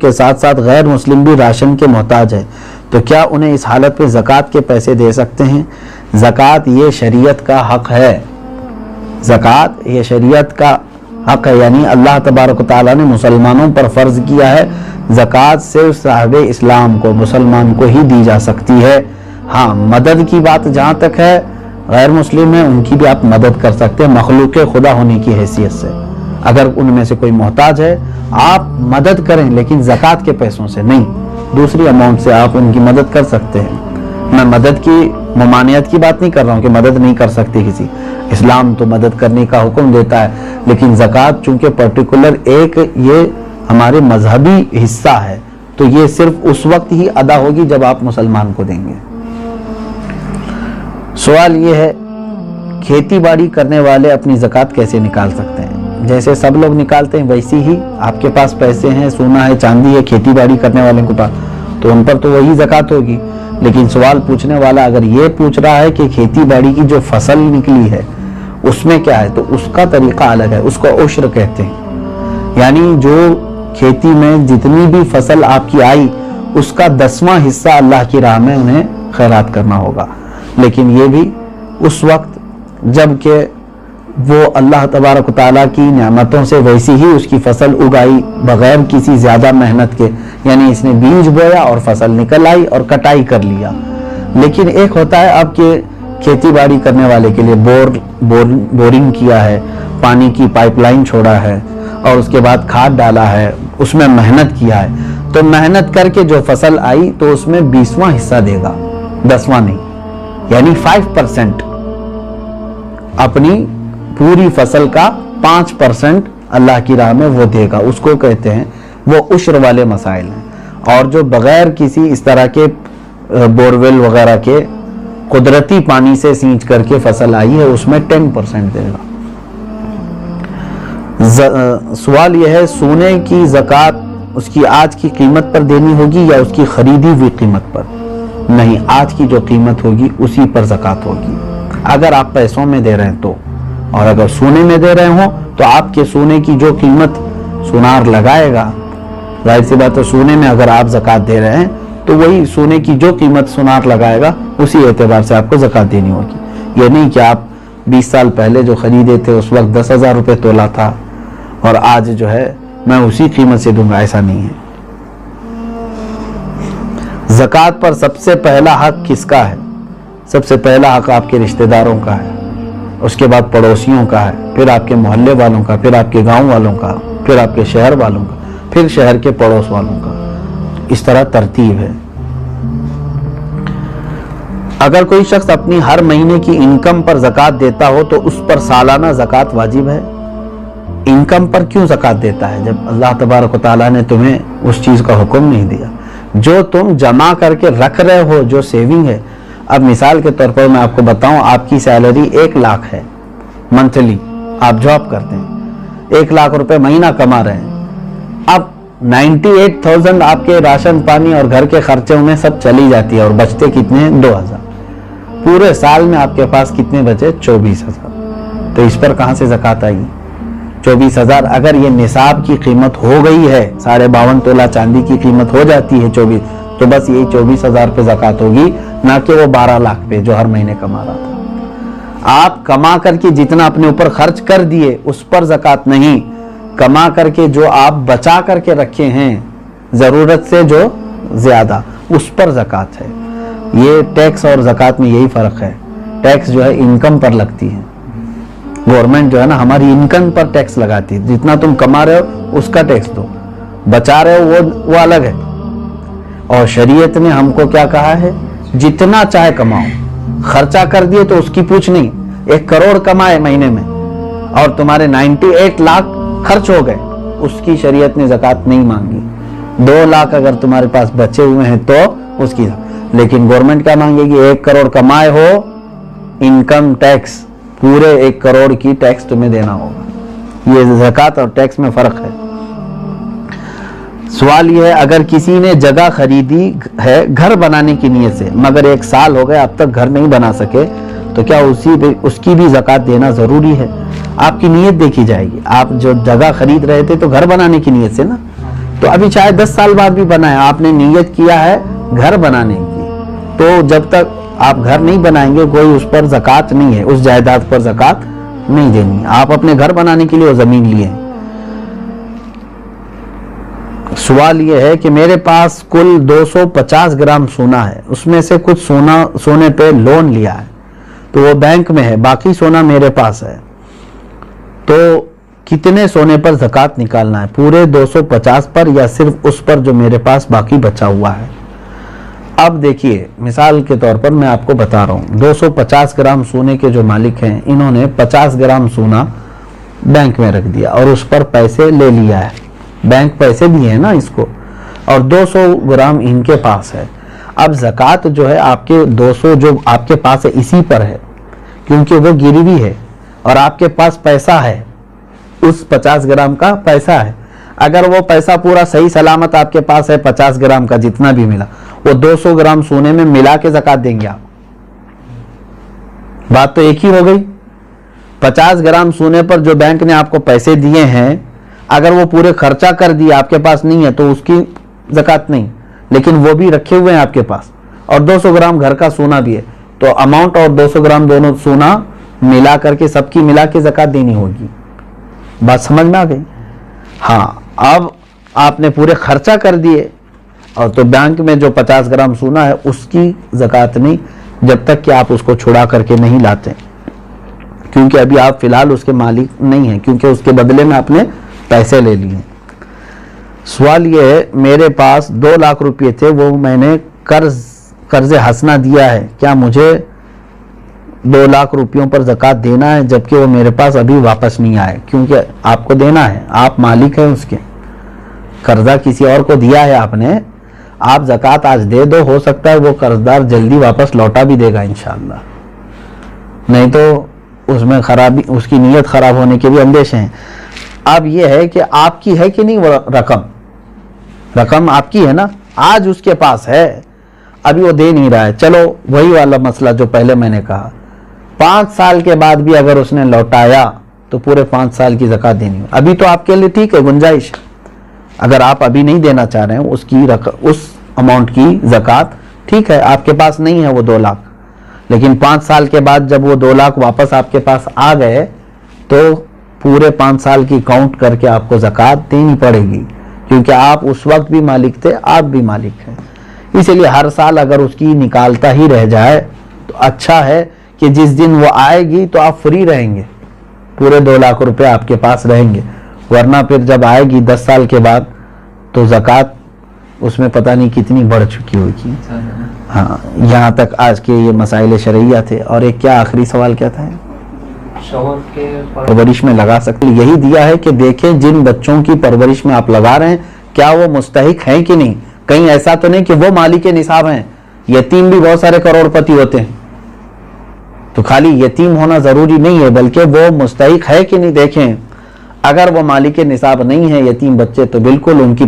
کے ساتھ ساتھ غیر مسلم بھی راشن کے محتاج ہے، تو کیا انہیں اس حالت میں زکوٰۃ کے پیسے دے سکتے ہیں؟ زکوٰۃ یہ شریعت کا حق ہے، زکوٰۃ یہ شریعت کا حق ہے، یعنی اللہ تبارک و تعالیٰ نے مسلمانوں پر فرض کیا ہے، زکوٰۃ صرف صاحب اسلام کو، مسلمان کو ہی دی جا سکتی ہے۔ ہاں، مدد کی بات جہاں تک ہے، غیر مسلم ہیں ان کی بھی آپ مدد کر سکتے ہیں مخلوق خدا ہونے کی حیثیت سے۔ اگر ان میں سے کوئی محتاج ہے آپ مدد کریں، لیکن زکوٰۃ کے پیسوں سے نہیں، دوسری اماؤنٹ سے آپ ان کی مدد کر سکتے ہیں۔ میں مدد کی ممانعت کی بات نہیں کر رہا ہوں کہ مدد نہیں کر سکتے کسی، اسلام تو مدد کرنے کا حکم دیتا ہے، لیکن زکوٰۃ چونکہ پرٹیکولر ایک یہ ہمارے مذہبی حصہ ہے، تو یہ صرف اس وقت ہی ادا ہوگی جب آپ مسلمان کو دیں گے۔ سوال یہ ہے، کھیتی باڑی کرنے والے اپنی زکوٰۃ کیسے نکال سکتے ہیں؟ جیسے سب لوگ نکالتے ہیں ویسی ہی آپ کے پاس پیسے ہیں، سونا ہے، چاندی ہے، کھیتی باڑی کرنے والوں کے پاس، تو ان پر تو وہی زکوٰۃ ہوگی۔ لیکن سوال پوچھنے والا اگر یہ پوچھ رہا ہے کہ کھیتی باڑی کی جو فصل نکلی ہے اس میں کیا ہے، تو اس کا طریقہ الگ ہے، اس کو عشر کہتے ہیں، یعنی جو کھیتی میں جتنی بھی فصل آپ کی آئی اس کا 10واں حصہ اللہ کی راہ میں انہیں خیرات کرنا ہوگا، لیکن یہ بھی اس وقت جب کہ وہ اللہ تبارک و تعالیٰ کی نعمتوں سے ویسی ہی اس کی فصل اگائی بغیر کسی زیادہ محنت کے، یعنی اس نے بیج بویا اور فصل نکل آئی اور کٹائی کر لیا۔ لیکن ایک ہوتا ہے آپ کے کھیتی باڑی کرنے والے کے لیے بورنگ کیا ہے، پانی کی پائپ لائن چھوڑا ہے اور اس کے بعد کھاد ڈالا ہے، اس میں محنت کیا ہے، تو محنت کر کے جو فصل آئی تو اس میں 20واں حصہ دے گا، 10واں نہیں، یعنی 5% اپنی پوری فصل کا 5% اللہ کی راہ میں وہ دے گا، اس کو کہتے ہیں، وہ عشر والے مسائل ہیں۔ اور جو بغیر کسی اس طرح کے بورویل وغیرہ کے قدرتی پانی سے سینچ کر کے فصل آئی ہے اس میں 10% دے گا۔ سوال یہ ہے، سونے کی زکوٰۃ اس کی آج کی قیمت پر دینی ہوگی یا اس کی خریدی ہوئی قیمت پر؟ نہیں، آج کی جو قیمت ہوگی اسی پر زکوٰۃ ہوگی، اگر آپ پیسوں میں دے رہے ہیں تو، اور اگر سونے میں دے رہے ہوں تو آپ کے سونے کی جو قیمت سونار لگائے گا، ظاہر سی بات ہے سونے میں اگر آپ زکوٰۃ دے رہے ہیں تو وہی سونے کی جو قیمت سونار لگائے گا اسی اعتبار سے آپ کو زکوٰۃ دینی ہوگی۔ یہ نہیں کہ آپ 20 سال پہلے جو خریدے تھے اس وقت 10,000 روپے تولہ تھا اور آج جو ہے میں اسی قیمت سے دوں گا، ایسا نہیں ہے۔ زکوٰۃ پر سب سے پہلا حق کس کا ہے؟ سب سے پہلا حق آپ کے رشتہ داروں کا ہے، اس کے بعد پڑوسیوں کا ہے، پھر آپ کے محلے والوں کا، پھر آپ کے گاؤں والوں کا، پھر آپ کے شہر والوں کا، پھر شہر کے پڑوس والوں کا، اس طرح ترتیب ہے۔ اگر کوئی شخص اپنی ہر مہینے کی انکم پر زکوٰۃ دیتا ہو تو اس پر سالانہ زکوٰۃ واجب ہے؟ انکم پر کیوں زکوٰۃ دیتا ہے جب اللہ تبارک و تعالیٰ نے تمہیں اس چیز کا حکم نہیں دیا؟ جو تم جمع کر کے رکھ رہے ہو، جو سیونگ ہے، اب مثال کے طور پر میں آپ کو بتاؤں، آپ کی سیلری 1 لاکھ ہے منتھلی، آپ جاب کرتے ہیں، 1 لاکھ روپے مہینہ کما رہے ہیں، اب 98,000 آپ کے راشن پانی اور گھر کے خرچوں میں سب چلی جاتی ہے اور بچتے کتنے ہیں؟ 2,000۔ پورے سال میں آپ کے پاس کتنے بچے؟ 24,000۔ تو اس پر کہاں سے زکوٰۃ آئی؟ 24,000 اگر یہ نصاب کی قیمت ہو گئی ہے، 52.5 تولہ چاندی کی قیمت ہو جاتی ہے 24، تو بس یہی 24,000 پہ زکوٰۃ ہوگی، نہ کہ وہ 12 لاکھ پہ جو ہر مہینے کما رہا تھا۔ آپ کما کر کے جتنا اپنے اوپر خرچ کر دیے اس پر زکوٰۃ نہیں، کما کر کے جو آپ بچا کر کے رکھے ہیں ضرورت سے جو زیادہ، اس پر زکوٰۃ ہے۔ یہ ٹیکس اور زکوٰۃ میں یہی فرق ہے، ٹیکس جو ہے انکم پر لگتی ہے، گورنمنٹ جو ہے نا ہماری انکم پر ٹیکس لگاتی ہے، جتنا تم کما رہے ہو اس کا ٹیکس دو، بچا رہے ہو وہ الگ ہے۔ اور شریعت نے ہم کو کیا کہا ہے؟ جتنا چاہے کماؤ، خرچہ کر دیے تو اس کی پوچھ نہیں، 1 کروڑ کمائے مہینے میں اور تمہارے 98 لاکھ خرچ ہو گئے، اس کی شریعت نے زکوٰۃ نہیں مانگی۔ 2 لاکھ اگر تمہارے پاس بچے ہوئے ہیں تو اس کی، لیکن گورنمنٹ کیا مانگے گی؟ 1 کروڑ کمائے ہو، انکم ٹیکس پورے 1 کروڑ کی ٹیکس تمہیں دینا ہوگا۔ یہ زکوٰۃ اور ٹیکس میں فرق ہے۔ سوال یہ ہے، اگر کسی نے جگہ خریدی ہے گھر بنانے کی نیت سے مگر 1 سال ہو گئے اب تک گھر نہیں بنا سکے تو کیا اس کی بھی زکوٰۃ دینا ضروری ہے؟ آپ کی نیت دیکھی جائے گی، آپ جو جگہ خرید رہے تھے تو گھر بنانے کی نیت سے نا، تو ابھی چاہے 10 سال بعد بھی بنائیں، آپ نے نیت کیا ہے گھر بنانے کی، تو جب تک آپ گھر نہیں بنائیں گے کوئی اس پر زکوٰۃ نہیں ہے، اس جائیداد پر زکوٰۃ نہیں دینی۔ آپ اپنے گھر بنانے کے لیے وہ زمین لیے ہیں۔ سوال یہ ہے کہ میرے پاس کل 250 گرام سونا ہے، اس میں سے کچھ سونے پہ لون لیا ہے تو وہ بینک میں ہے، باقی سونا میرے پاس ہے، تو کتنے سونے پر زکوٰۃ نکالنا ہے؟ پورے 250 پر یا صرف اس پر جو میرے پاس باقی بچا ہوا ہے؟ اب دیکھیے، مثال کے طور پر میں آپ کو بتا رہا ہوں، 250 گرام سونے کے جو مالک ہیں انہوں نے 50 گرام سونا بینک میں رکھ دیا اور اس پر پیسے لے لیا ہے، بینک پیسے دیے ہیں نا اس کو، اور 200 گرام ان کے پاس ہے۔ اب زکوٰۃ جو ہے آپ کے 200 جو آپ کے پاس ہے اسی پر ہے، کیونکہ وہ گروی ہے اور آپ کے پاس پیسہ ہے، اس 50 گرام کا پیسہ ہے۔ اگر وہ پیسہ پورا صحیح سلامت آپ کے پاس ہے، 50 گرام کا جتنا بھی ملا، وہ 200 گرام سونے میں ملا کے زکوٰۃ دیں گے آپ؟ بات تو ایک ہی ہو گئی۔ 50 گرام سونے پر جو بینک نے آپ کو پیسے دیے ہیں، اگر وہ پورے خرچہ کر دیا آپ کے پاس نہیں ہے تو اس کی زکوٰۃ نہیں، لیکن وہ بھی رکھے ہوئے ہیں آپ کے پاس، اور 200 گرام گھر کا سونا بھی ہے، تو اماؤنٹ اور 200 گرام دونوں سونا ملا کر کے سب کی ملا کے زکوٰۃ دینی ہوگی۔ بات سمجھ میں آ گئی؟ ہاں، اب آپ نے پورے خرچہ کر دیے اور تو بینک میں جو 50 گرام سونا ہے اس کی زکوٰۃ نہیں، جب تک کہ آپ اس کو چھڑا کر کے نہیں لاتے، کیونکہ ابھی آپ فی الحال اس کے مالک نہیں ہیں، کیونکہ اس کے بدلے میں آپ نے پیسے لے لیے۔ سوال یہ ہے، میرے پاس 2 لاکھ روپے تھے، وہ میں نے قرض حسنہ دیا ہے، کیا مجھے 2 لاکھ روپیوں پر زکوٰۃ دینا ہے جبکہ وہ میرے پاس ابھی واپس نہیں آئے؟ کیونکہ آپ کو دینا ہے، آپ مالک ہیں اس کے، قرضہ کسی اور کو دیا ہے آپ نے، آپ زکوٰۃ آج دے دو، ہو سکتا ہے وہ قرضدار جلدی واپس لوٹا بھی دے گا انشاءاللہ، نہیں تو اس میں خرابی، اس کی نیت خراب ہونے کے بھی اندیشے ہیں۔ اب یہ ہے کہ آپ کی ہے کہ نہیں وہ رقم آپ کی ہے نا، آج اس کے پاس ہے، ابھی وہ دے نہیں رہا ہے، چلو وہی والا مسئلہ جو پہلے میں نے کہا، 5 سال کے بعد بھی اگر اس نے لوٹایا تو پورے 5 سال کی زکوٰۃ دینی ہے۔ ابھی تو آپ کے لیے ٹھیک ہے، گنجائش، اگر آپ ابھی نہیں دینا چاہ رہے ہیں اس اماؤنٹ کی زکوٰۃ، ٹھیک ہے، آپ کے پاس نہیں ہے وہ 2 لاکھ، لیکن 5 سال کے بعد جب وہ 2 لاکھ واپس آپ کے پاس آ گئے تو پورے 5 سال کی کاؤنٹ کر کے آپ کو زکوٰۃ دینی پڑے گی، کیونکہ آپ اس وقت بھی مالک تھے، آپ بھی مالک ہیں۔ اسی لیے ہر سال اگر اس کی نکالتا ہی رہ جائے تو اچھا ہے کہ جس دن وہ آئے گی تو آپ فری رہیں گے، پورے 2 لاکھ روپے آپ کے پاس رہیں گے، ورنہ پھر جب آئے گی 10 سال کے بعد تو زکوٰۃ اس میں پتہ نہیں کتنی بڑھ چکی ہوگی۔ ہاں، یہاں تک آج کے یہ مسائل شرعیہ تھے۔ اور ایک کیا آخری سوال کیا تھا؟ پرورش میں لگا سکتے، یہی دیا ہے کہ دیکھیں جن بچوں کی پرورش میں آپ لگا رہے ہیں کیا وہ مستحق ہیں کہ نہیں، کہیں ایسا تو نہیں کہ وہ مالک نصاب ہیں، یتیم بھی بہت سارے کروڑ پتی ہوتے ہیں، تو خالی یتیم ہونا ضروری نہیں ہے، بلکہ وہ مستحق ہے کہ نہیں دیکھیں، اگر وہ مالک نصاب نہیں ہے یتیم بچے تو بالکل ان کی